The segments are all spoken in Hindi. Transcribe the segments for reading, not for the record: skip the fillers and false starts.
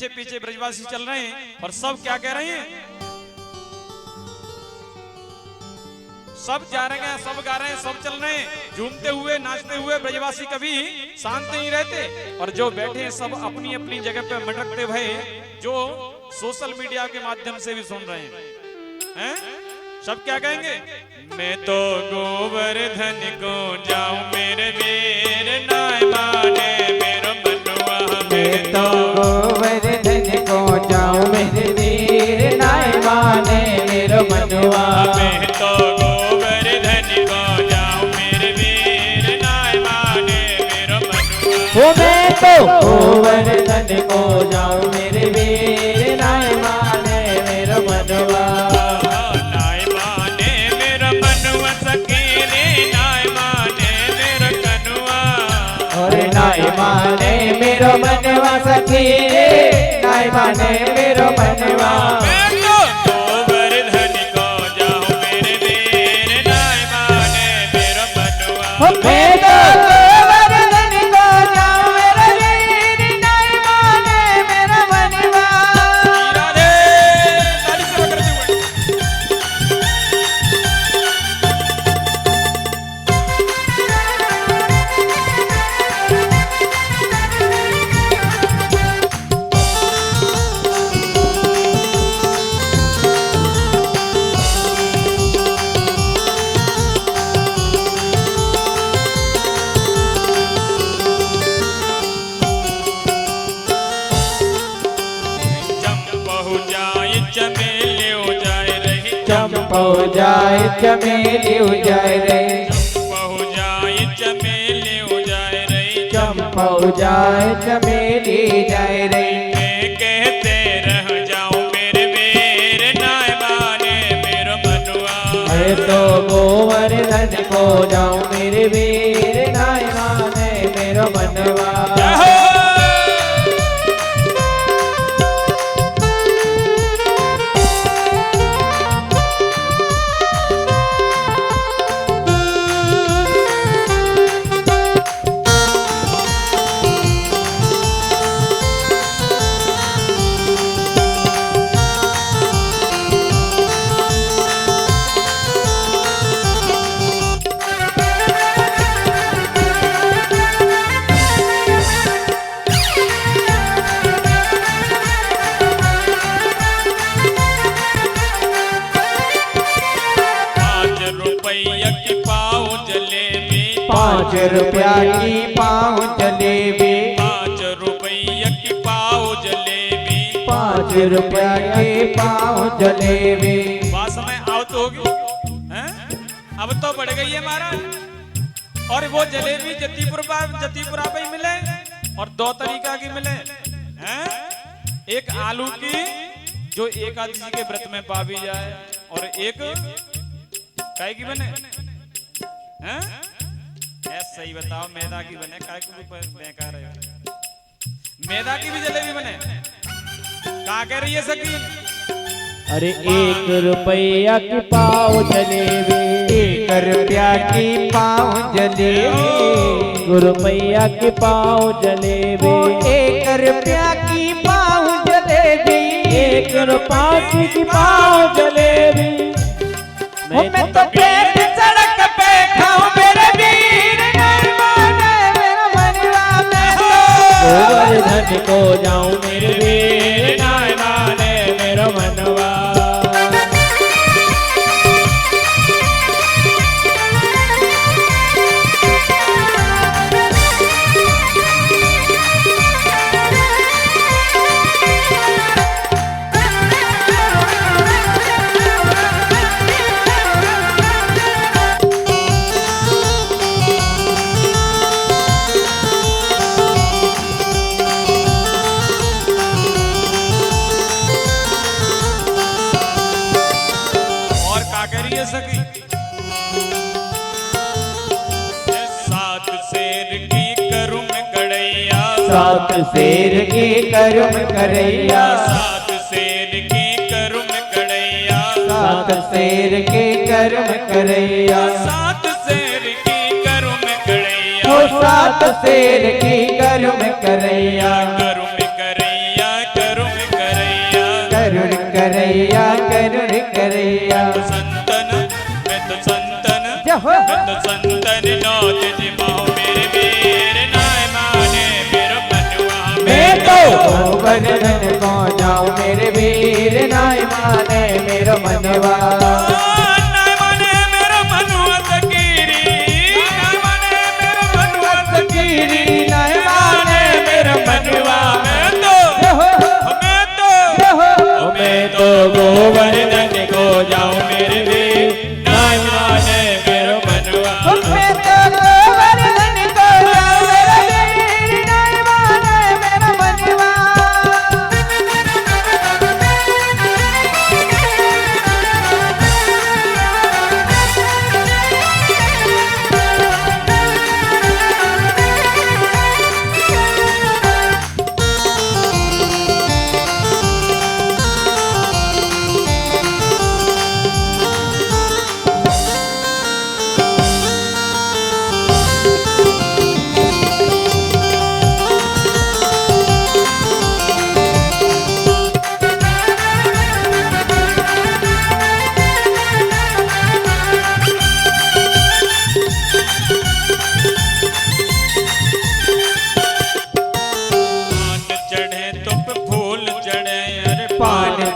पीछे पीछे ब्रजवासी चल रहे हैं और सब क्या कह रहे हैं, सब जा रहे हैं, सब गा रहे हैं, सब चल रहे हैं, झूमते हुए नाचते हुए। ब्रजवासी कभी शांत नहीं रहते और जो बैठे हैं सब अपनी अपनी जगह पे मटकते हुए, जो सोशल मीडिया के माध्यम से भी सुन रहे हैं, सब क्या कहेंगे, मैं तो गोवर्धन को जाऊं मेरे वीर नाय माने मेरो मनुआ। मैं तो गोवर्धन को जाऊं मेरे वीर नाय माने मेरो मनुआ। मैं तो गोवर्धन को जाऊं मेरे वीर नाय माने मेरो मनुआ। मैं तो गोवर्धन को जाऊं मेरे वीर नाय माने मेरो मनुआ। नाय माने मेरो मनुआ सकीरे नाय माने मेरो कनुआ। और नाय माने मेरो मनवा सखी रे नाय माने मेरो मनवा। मैं तो गोवर्धन को जाऊं मेरे वीर नाय माने मेरो मनुआ। मैं तो गोवर्धन को जाऊं मेरे वीर नाय माने मेरो मनवा। राधे ताली से करते हुए चमेली उजाए रही, चंपा जाए चमेली उजाए रही, चमेली उजाए रही, चंपा जाए चमेली जाए रही। मैं कहते रह जाऊं मेरे वीर नाय माने मेरो मनुआ। मैं तो गोवर्धन को जाऊं मेरे वीर नाय माने मेरो मनवा। ₹5 की पाव जलेबी, 5 रुपया की पाव जलेबी, ₹5 की पाव जलेबी। बात समय आओ तो होगी हैं? अब तो बढ़ गई है महाराज। और वो जलेबी जतीपुरा पे ही मिले और 2 तरीका की मिले हैं। एक आलू की जो एकादशी के व्रत में पावी जाए और एक काय की बने हैं? सही बताओ, मैदा की बने, काय को बेकार है। मैदा की भी जलेबी बने, कहाँ कह रही है सकी? अरे ₹1 की पाव जलेबी, ₹1 की पाव जलेबी, ₹1 की पाव जलेबी, ₹1 की पाव जलेबी, ₹1 की पाव जलेबी। मैं तो पेट सड़क पे खाऊं मेरे वीर नाय माने मेरा मनवा। मैं तो गोवर्धन को जाऊं मेरे वीर नाय माने मेरा मनवा। सकी 7 शेर की करूं मैं कड़ैया, 7 शेर की करूं कड़ैया, 7 शेर की करूं कड़ैया, 7 शेर की करूं कड़ैया, 7 शेर की करूं कड़ैया, 7 शेर की करूं कड़ैया, करूं कड़ैया, करूं करैया करुण करैया मैं तो संतन जय हो। मैं तो संतन नौत जिमाओ मेरे वीर नाय माने मेरो मनवा मैं तो गोवर्धन को जाऊं मेरे वीर नाय माने मेरो मनवा नाय माने मेरो मनवा तकीरी नाय माने मेरो मनवा गिरी नाय माने मेरो मनवा मैं तो गोवर्धन को जाऊं मेरे वीर नाय माने मेरो मनवा मैं तो गोवर्धन को जाऊं मेरे वीर नाय माने मेरो मनवा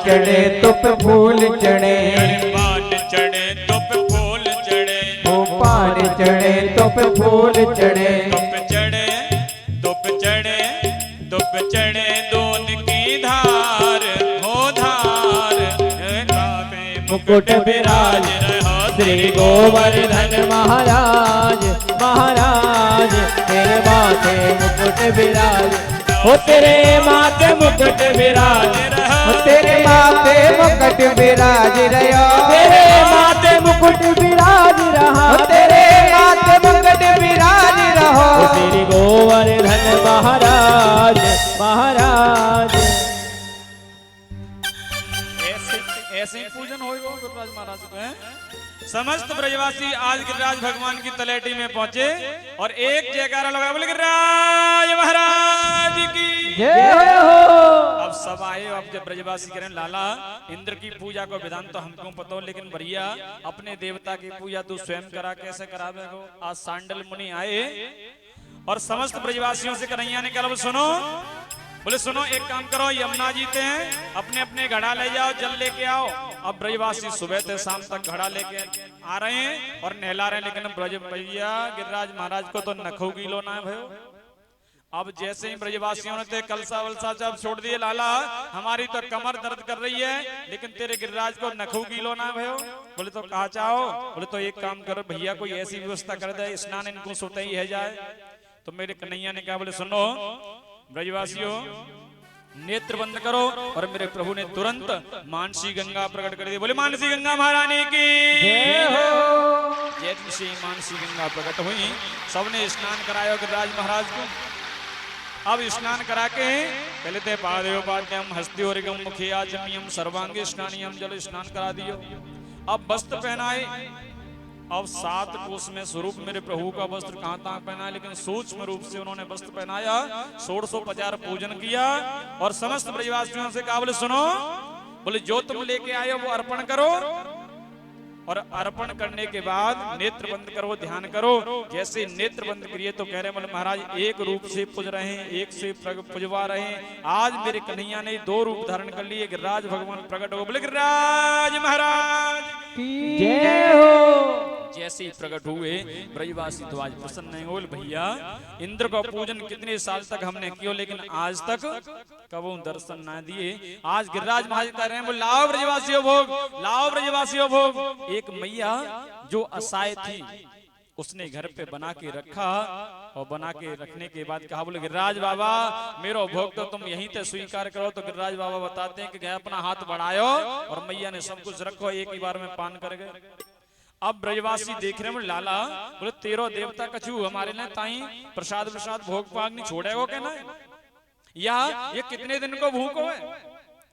चढ़े तो पे फूल चढ़े पान चढ़े तो पे फूल चढ़े वो पान चढ़े तो पे फूल चढ़े दुप चढ़े दुप चढ़े दुप चढ़े दोन की धार हो धार मुकुट विराज रहो श्री गोवर्धन महाराज महाराज तेरे माथे मुकुट विराज हो तेरे माथे मुकुट विराज हो तेरे माथे मुकुट विराज रहो तेरे माथे मुकुट विराज रहा तेरे माथे मुकुट विराज रहो श्री गोवर्धन महाराज महाराज ऐसे ही पूजन होगा गिरिराज महाराज को हैं? समस्त ब्रजवासी आज गिरिराज भगवान की तलेटी में पहुंचे और एक जयकारा लगा बोले गिरिराज महाराज की जय हो। अब सब आए। अब जब ब्रजवासी करें लाला इंद्र की पूजा को विधान तो हमको पता हो, लेकिन भैया अपने देवता की पूजा तू स्वयं करा, कैसे करावे को? आज सांडल मुनि आए और समस्त ब्रजवासियों से कन्हैया ने कहा सुनो, बोले सुनो एक काम करो, यमुना जीते हैं अपने अपने घड़ा ले जाओ, जल लेके आओ। अब ब्रजवासी सुबह से शाम तक घड़ा लेके आ रहे हैं और नहला रहे हैं, लेकिन ब्रज भैया गिरिराज महाराज को तो नखो गिलो ना भयो। अब जैसे ही ब्रजवासियों ने ते कलसा वलसा जब छोड़ दिए, लाला हमारी तो कमर दर्द कर रही है, लेकिन तेरे गिरिराज को नखो गिलो ना भयो। बोले तो कहा चाहो? बोले तो एक काम करो भैया, कोई ऐसी व्यवस्था कर दे स्नान इनको सोते ही है जाए। तो मेरे कन्हैया ने कहा बोले सुनो ब्रजवासियों नेत्र बंद करो, और मेरे प्रभु ने तुरंत मानसी गंगा प्रकट कर दी। बोले मानसी गंगा महारानी की जय हो। जैसे से मानसी गंगा प्रकट हुई, सबने स्नान कराया गिरिराज महाराज को। अब स्नान करा के पहले ते पादेव पाद्यम हस्तियोरिगम मुखिया जमियम सर्वांगी स्नानियम जल स्नान करा दियो। अब वस्त्र पहनाए। अब 7 कोष में स्वरूप मेरे प्रभु का वस्त्र कहां तक पहनाया, लेकिन सूक्ष्म रूप से उन्होंने वस्त्र पहनाया, 1650 पूजन किया और समस्त ब्रजवासियों से कहा बोले सुनो, बोले जो तुम लेके आए हो वो अर्पण करो, और अर्पण करने के बाद नेत्र बंद करो, ध्यान करो। जैसे नेत्र बंद करिए तो कह रहे बोले महाराज एक रूप से पूज रहे हैं, एक से पुजवा रहे हैं। आज मेरे कन्हैया ने 2 रूप धारण कर लिए, गिरिराज भगवान प्रकट हो, बोले गिरिराज महाराज जय हो। जैसे ही प्रकट हुए ब्रजवासी तो आज प्रसन्न नहीं हो। भैया इंद्र का पूजन कितने साल तक हमने किया, लेकिन आज तक कबू दर्शन ना दिए। आज गिरिराज महाराज कह रहे हैं बोले लाओ ब्रजवासियों भोग, लाओ ब्रजवासियों भोग। एक मैया जो असहाय थी उसने घर पे बना के रखा, और बना के रखने के बाद कहा बोले गिरिराज बाबा मेरो भोग तो तुम यहीं से स्वीकार करो। तो गिरिराज बाबा बताते हैं कि अपना हाथ बढ़ायो, और मैया ने सब कुछ रखो, एक ही बार में पान कर गए। अब ब्रजवासी देख रहे हैं लाला, बोले 13 देवता कछु हमारे लिए ताई प्रसाद प्रसाद भोग पाग नहीं छोड़े हो क्या ना, या ये कितने दिन को भूखो है?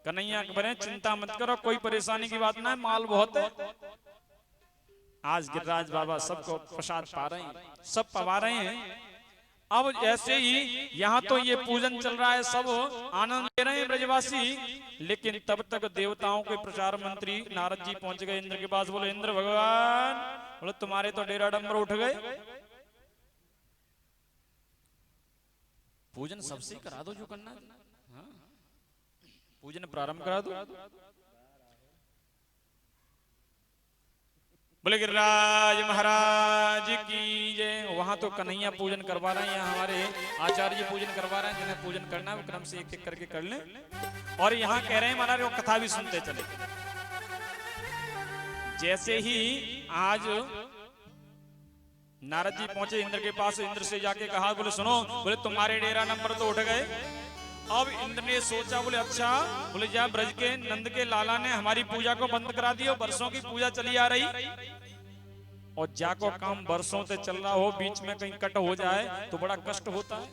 कन्हैया बने चिंता मत करो, कोई परेशानी की बात ना है, माल बहुत है। आज गिरिराज बाबा सबको प्रसाद पा रहे हैं, सब पवा रहे हैं। अब ऐसे ही यहाँ तो ये पूजन चल रहा है, सब आनंद ले रहे हैं ब्रजवासी, लेकिन तब तक देवताओं के प्रचार मंत्री नारद जी पहुंच गए इंद्र के पास। बोले इंद्र भगवान, बोले तुम्हारे तो डेरा डंबर उठ गए, पूजन सबसे करा दो जो करना है। हाँ? पूजन प्रारंभ करा दो। बोले गिरिराज महाराज की जय। वहां तो कन्हैया पूजन करवा रहे हैं, हमारे आचार्य जी पूजन करवा रहे हैं, जिन्हें पूजन करना है वो क्रम से एक एक करके कर लें। और यहाँ कह रहे हैं महाराज वो कथा भी सुनते चले। जैसे ही आज नारद जी पहुंचे इंद्र के पास, इंद्र से जाके कहा, बोले सुनो, बोले तुम्हारे डेरा नंबर तो उठ गए। अब इंद्र ने सोचा, बोले अच्छा, बोले जा ब्रज के नंद के लाला ने हमारी पूजा को बंद करा दिया, वर्षों की पूजा चली आ रही और जाको काम वर्षों से चल रहा हो, बीच में कहीं कट हो जाए तो बड़ा कष्ट होता है।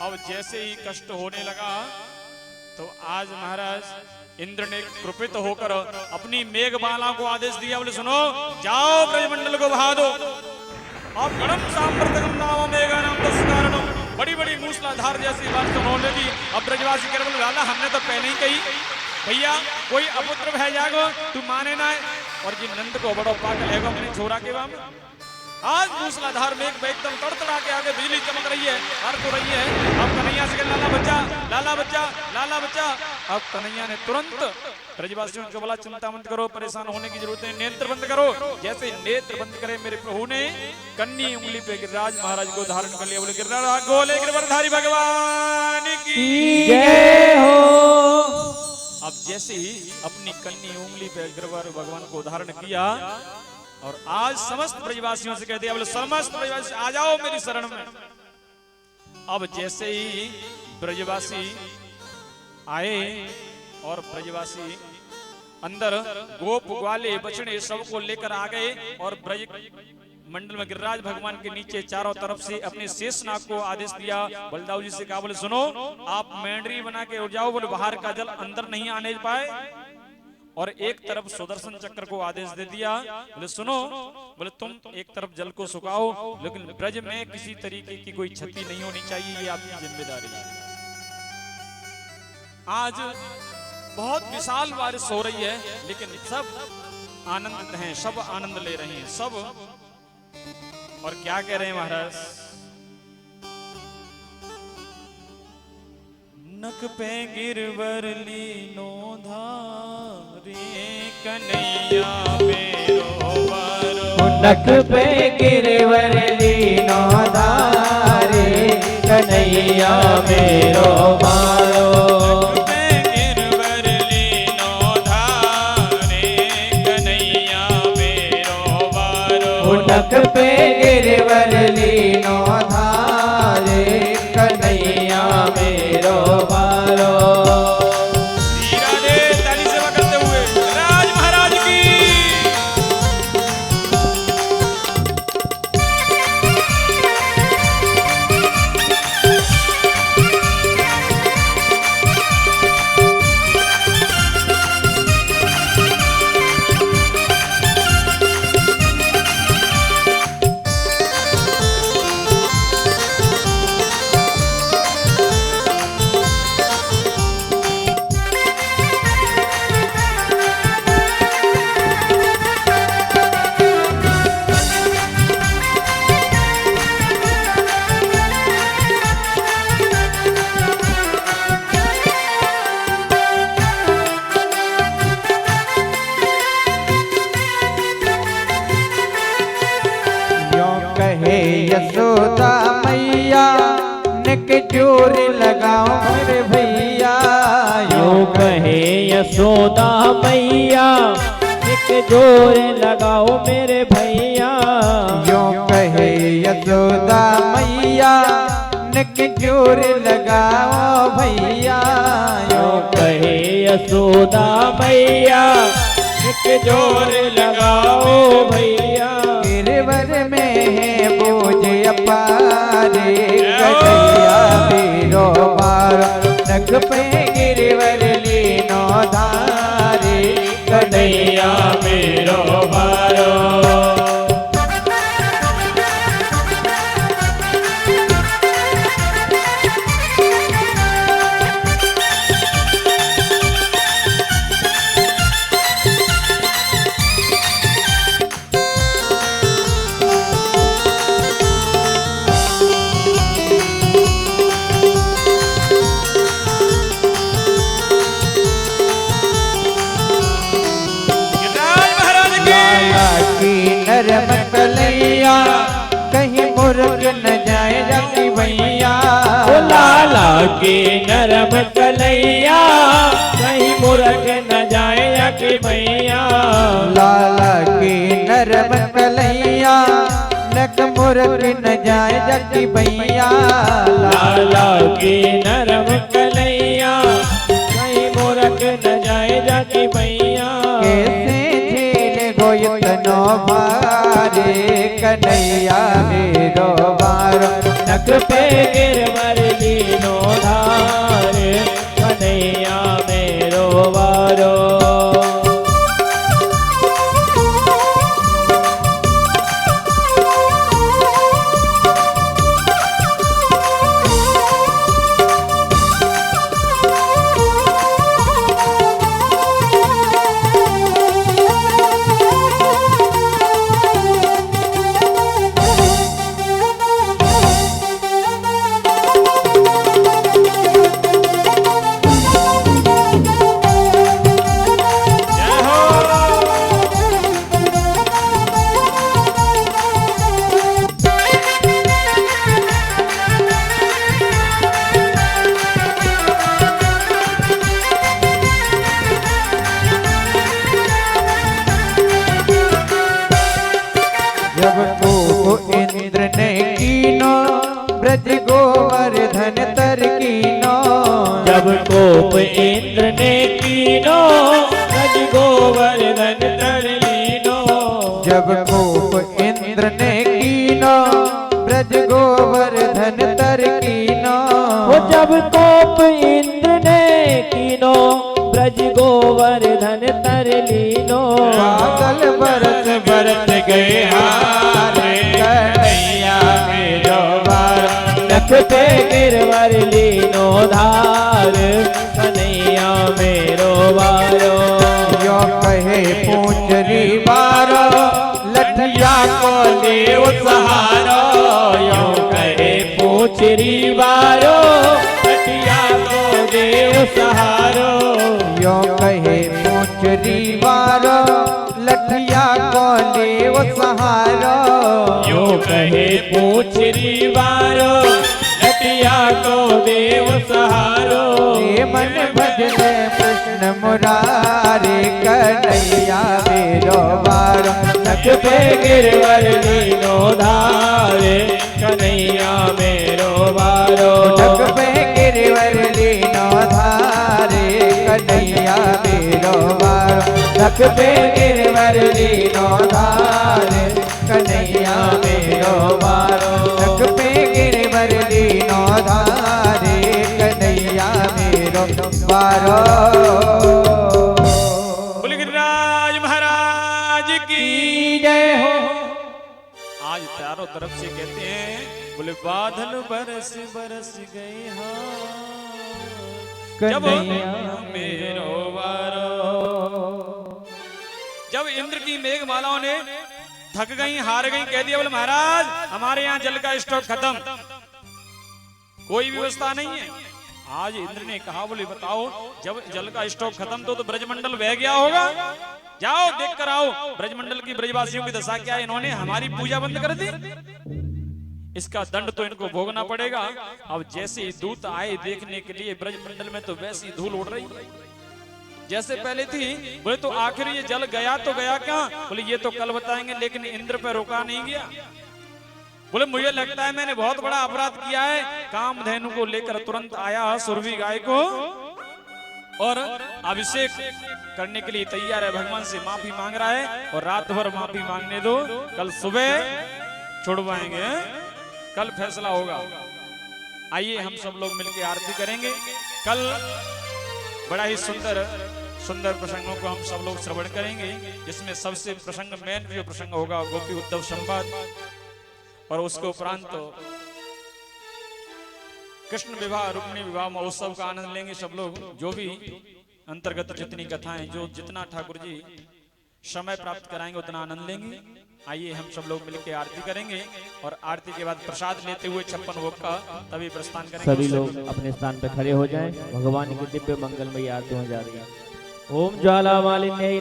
अब जैसे ही कष्ट होने लगा तो आज महाराज इंद्र ने कृपित होकर अपनी मेघमाला को आदेश दिया, बोले सुनो, जाओ ब्रजमंडल को बहा दो। अब गणम सांप्रतकम नाम मेघानाम तस्कारणम, बड़ी बड़ी मूसलाधार जैसी बात सुनने की। अब ब्रजवासी कह रहे, लाला हमने तो पहले ही कही भैया कोई अपुत्र भय जागो, तू माने ना। और जी नंद को बड़ो पागल है अपने छोरा के वाम। आज मूसलाधार में एकदम तड़तड़ा के आगे बिजली चमक रही है, अर्क हो रही है। अब कन्हैया से कहा, लाला बच्चा, लाला बच्चा, लाला बच्चा। अब कन्हैया ने तुरंत ब्रजवासियों को बोला, चिंता मत करो, परेशान होने की जरूरत है, नेत्र बंद करो। जैसे नेत्र बंद करे मेरे प्रभु ने कन्नी उंगली पे गिरिराज महाराज को धारण कर लिया। बोले गिरिराज गोले गिरवरधारी भगवान की जय हो। अब जैसे ही अपनी कन्नी उंगली पे गिरवर भगवान को धारण किया और आज समस्त ब्रजवासियों से कह दिया, बोले समस्त ब्रजवासी आ जाओ मेरी शरण में। अब जैसे ही ब्रजवासी आए और ब्रजवासी अंदर गोप ग्वाले बछड़े सबको लेकर आ गए और ब्रज मंडल में गिरिराज भगवान के नीचे चारों तरफ से अपने शेषनाग को आदेश दिया। बलदाऊ जी से कहा, बोले सुनो, आप मेंढरी बना के उड़ जाओ, बोले बाहर का जल अंदर नहीं आने पाए। और एक तरफ सुदर्शन चक्र को आदेश दे दिया, बोले सुनो, बोले तुम एक तरफ जल को सुखाओ, लेकिन ब्रज में किसी तरीके की कोई क्षति नहीं होनी चाहिए, ये आपकी जिम्मेदारी है। आज बहुत विशाल बारिश हो रही है, लेकिन सब आनंदित हैं, सब आनंद ले रहे हैं सब। और क्या कह रहे हैं महाराज, नक पे गिरवर लीनो धारे कन्हैया मेरो बारो। नक पे गिरवर लीनो धारे कन्हैया मेरो बारो। नक पे गिरवर लीनो धारे कन्हैया मेरो बारो। ताली सेवा करते हुए राज महाराज की। यशोदा मैया निक जोर लगाओ मेरे भैया। यूं कहे यशोदा मैया निक जोर लगाओ मेरे भैया। यूं कहे यशोदा मैया निक जोर लगाओ भैया। यूं कहे यशोदा मैया निक जोर लगाओ भैया। गिरवर में है बोझ अपारे कन्हैया मेरो बारो। नक पे गिरवर लीनो धारे कन्हैया मेरो बारो। की नरम कलैया कहीं मुरक न जाए कि मैया लाला की नरम कलैया नक मुरक न जाए जकी भैया लाला की नरम कलैया कहीं मुरक न जाए कि मैया कैसे झील गोयतनो भारे कन्हैया मेरो बारो नक पे गिरवर लीनो धार कन्हैया मेरो वारो जब को इंद्र ने कीनो ब्रज गोवर्धन तर कीनो जब कोप इंद्र ने कीनो ब्रज गोवर्धन तर लीनो जब कोप इंद्र ने कीनो ब्रज गोवर्धन तर कीनो वो जब कोप इंद्र ने कीनो ब्रज गोवर्धन तर लीनो बादल बरस बरस गए हारे कन्हैया मेरो बारो नख पे गिरवर लीनो धार कन्हैया मेरो वारो यो कहे पूंजरी बारो लठिया को देव सहारो यो कहे पूछरी वारो कटिया को देव सहारो यो कहे पूंजरी बारो लठिया को देव सहारो यो कहे पूछरी वारो कटिया को देव सहारो ये मन भजने कृष्ण मुरारे कन्हैया मेरो बारो नख पे गिरवर लीनो धारे कन्हैया मेरो वारो नख पे गिरवर लीनो धारे कन्हैया मेरो बारो नख पे गिरवर लीनो धारे कन्हैया मेरो बारो नख पे गिरवर लीनो धारे कन्हैया मेरो बारो बोले गिरिराज महाराज की जय हो। आज चारों तरफ से कहते हैं बोले बादल बरस बरस गए हाँ जब कन्हैया मेरो वारो जब इंद्र की मेघमालाओं ने थक गई हार गई कह दिया बोले महाराज हमारे यहाँ जल का स्टॉक खत्म कोई व्यवस्था नहीं है। आज इंद्र ने कहा बोले बताओ जब जल का स्टॉक खत्म तो ब्रजमंडल बह गया होगा जाओ देख कर आओ ब्रजमंडल की ब्रजवासियों की दशा क्या है इन्होंने हमारी पूजा बंद कर दी इसका दंड तो इनको भोगना पड़ेगा। अब जैसे ही दूत आए देखने के लिए ब्रजमंडल में तो वैसी धूल उड़ रही जैसे पहले थी। बोले तो आखिर ये जल गया तो गया क्या? बोले ये तो कल बताएंगे लेकिन इंद्र पे रोका नहीं गया। बोले मुझे लगता है मैंने बहुत बड़ा अपराध किया है। कामधेनु को लेकर तुरंत आया सुरभि गाय को और अभिषेक करने के लिए तैयार है। भगवान से माफी मांग रहा है और रात भर माफी मांगने दो, कल सुबह छुड़वाएंगे, कल फैसला होगा। आइए हम सब लोग मिलकर आरती करेंगे। कल बड़ा ही सुंदर सुंदर प्रसंगों को हम सब लोग श्रवण करेंगे, जिसमें सबसे प्रसंग मेन जो प्रसंग होगा गोपी उद्धव संवाद, और उसके उपरांत कृष्ण विवाह रुक्मिणी विवाह महोत्सव का आनंद लेंगे सब लोग। जो भी अंतर्गत जितनी कथाएं जो जितना ठाकुर जी समय प्राप्त कराएंगे उतना आनंद लेंगे। आइए हम सब लोग मिलकर आरती करेंगे और आरती के बाद प्रसाद लेते हुए 56 भोग का तभी प्रस्थान करेंगे। सभी लोग अपने स्थान पर खड़े हो जाएं। भगवान की दिव्य मंगलमयी आरती हो जा रही है। ओम ज्वाला मालिन्य नमः।